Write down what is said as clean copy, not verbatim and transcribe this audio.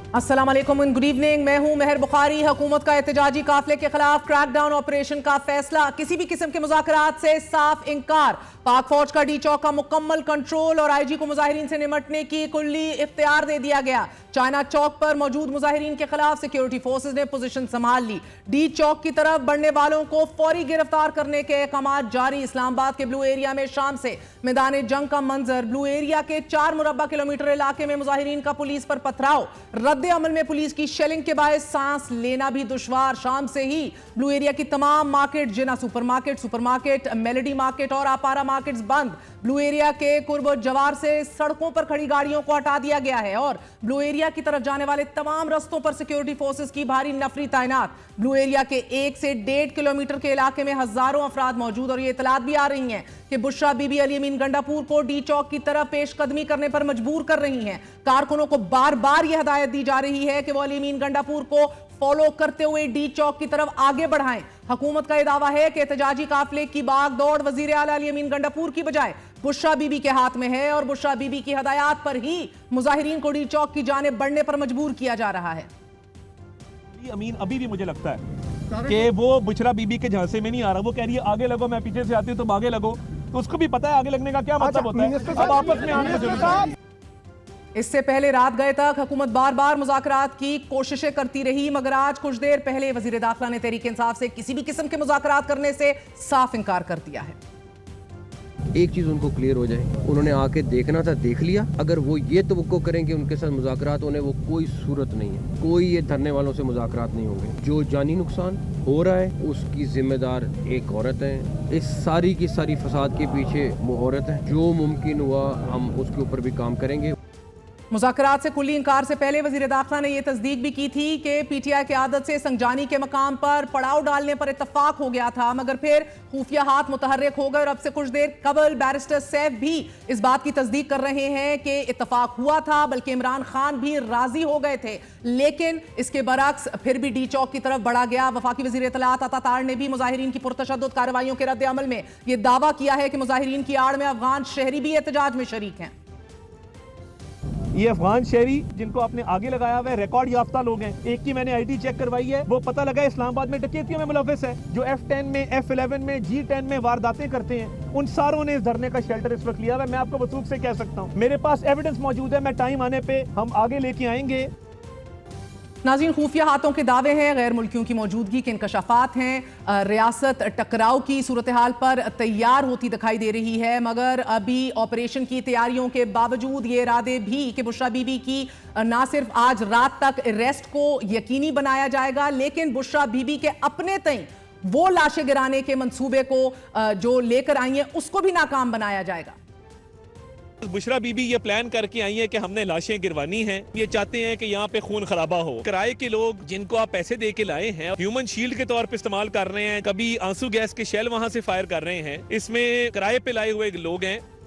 अस्सलाम वालेकुम and good evening. मैं हूं मेहर बुखारी। हुकूमत का एहतजाजी काफिले के खिलाफ क्रैकडाउन ऑपरेशन का फैसला, किसी भी किस्म के मुज़ाकरात से साफ इंकार। पाक फौज का डी चौक का मुकम्मल कंट्रोल और आईजी को मुजाहिरीन से निमटने की कुल्ली इख्तियार दे दिया गया। चाइना चौक पर मौजूद मुजाहिरीन के खिलाफ सिक्योरिटी फोर्सेज ने पोजीशन संभाल ली। डी चौक की तरफ बढ़ने वालों को फौरी गिरफ्तार करने के अहकाम जारी। इस्लामाबाद के ब्लू एरिया में शाम से मैदान जंग का मंजर। ब्लू एरिया के 4 मुरब्बा किलोमीटर इलाके में मुजाहिरीन का पुलिस पर पथराव। रद्दे अमल में पुलिस की शेलिंग के बायस सांस लेना भी दुश्वार। शाम से ही ब्लू एरिया की तमाम मार्केट, जिना सुपरमार्केट, मेलेडी मार्केट और आपारा मार्केट्स बंद। ब्लू एरिया के कुर्ब जवार से सड़कों पर खड़ी गाड़ियों को हटा दिया गया है और ब्लू एरिया की तरफ जाने वाले तमाम रस्तों पर सिक्योरिटी फोर्सेस की भारी नफरी तैनात। ब्लू एरिया के 1 से 1.5 किलोमीटर के इलाके में हजारों अफराद मौजूद और ये इतलात भी आ रही हैं कि बुशरा बीबी अली अमीन गंडापुर को डी चौक की तरफ पेशकदमी करने पर मजबूर कर रही हैं। कारकुनों को बार बार यह हदायत दी जा रही है कि वो अली अमीन गंडापुर को फॉलो करते हुए डी चौक की तरफ आगे बढ़ाएं। हुकूमत का यह दावा है कि एहतजाजी काफिले की बाग दौड़ वजीर आला अली अमीन गंडापुर की बजाय बुशरा बीबी के हाथ में है और बुशरा बीबी की हदायत पर ही मुजाहिरीन को डी चौक की जानिब बढ़ने पर मजबूर किया जा रहा है। अमीन अभी भी मुझे लगता है कि वो बुशरा बीबी के झांसे में नहीं आ रहा। वो कह रही है आगे लगो, मैं पीछे से आती हूँ तुम आगे लगो, तो उसको भी पता है आगे लगने का क्या मतलब होता है। अब आपस में आने की इससे पहले रात गए तक हुकूमत बार बार मुज़ाकरात की कोशिशें करती रही, मगर आज कुछ देर पहले वजीर दाखिला ने तहरीक इंसाफ से किसी भी किस्म के मुज़ाकरात करने से साफ इनकार कर दिया है। एक चीज़ उनको क्लियर हो जाए, उन्होंने आके देखना था, देख लिया। अगर वो ये तवक्को करेंगे उनके साथ मुज़ाकरात होने, वो कोई सूरत नहीं है। कोई ये धरने वालों से मुज़ाकरात नहीं होंगे। जो जानी नुकसान हो रहा है उसकी जिम्मेदार एक औरत है। इस सारी की सारी फसाद के पीछे वो औरत है। जो मुमकिन हुआ हम उसके ऊपर भी काम करेंगे। मुज़ाकरात से कुल्ली इंकार से पहले वज़ीर दाखिला ने यह तस्दीक भी की थी कि पीटीआई की आदत से संगजानी के मकाम पर पड़ाव डालने पर इत्तफाक हो गया था, मगर फिर खुफिया हाथ मुतहर्रिक हो गए और अब से कुछ देर कबल बैरिस्टर सैफ भी इस बात की तस्दीक कर रहे हैं कि इत्तफाक हुआ था, बल्कि इमरान खान भी राजी हो गए थे। लेकिन इसके बरक्स फिर भी डी चौक की तरफ बढ़ा गया। वफाकी वज़ीर इत्तलात अता तार ने भी मुजाहिरीन की पुरतशद्दुद कार्रवाइयों के रद्द अमल में यह दावा किया है कि मुजाहिरीन की आड़ में अफगान शहरी भी एहतजाज में शरीक हैं। ये अफगान शहरी जिनको आपने आगे लगाया हुआ है रिकॉर्ड याफ्ता लोग हैं। एक की मैंने आईडी चेक करवाई है, वो पता लगा इस्लामाबाद में डकैतियों में मुलव्वस है। जो F10 में, F11 में, G10 में वारदातें करते हैं, उन सारों ने इस धरने का शेल्टर इस वक्त लिया हुआ है। मैं आपको वसूख से कह सकता हूँ, मेरे पास एविडेंस मौजूद है। मैं टाइम आने पे हम आगे लेके आएंगे। नाज़रीन, खुफिया हाथों के दावे हैं, गैर मुल्कियों की मौजूदगी के इंकशाफात हैं। रियासत टकराव की सूरत हाल पर तैयार होती दिखाई दे रही है, मगर अभी ऑपरेशन की तैयारियों के बावजूद ये इरादे भी कि बुशरा बीबी की ना सिर्फ आज रात तक अरेस्ट को यकीनी बनाया जाएगा, लेकिन बुशरा बीबी के अपने तय वो लाशें गिराने के मंसूबे को जो लेकर आई हैं उसको भी नाकाम बनाया जाएगा। बुशरा बीबी ये प्लान करके आई है कि हमने लाशें गिरवानी हैं। ये चाहते हैं कि यहाँ पे खून खराबा हो। किराए के लोग जिनको आप पैसे दे के लाए हैं ह्यूमन शील्ड के तौर पे इस्तेमाल कर रहे हैं, कभी आंसू गैस के शेल वहां से फायर कर रहे हैं। इसमें किराए पे लाए हुए लोग हैं।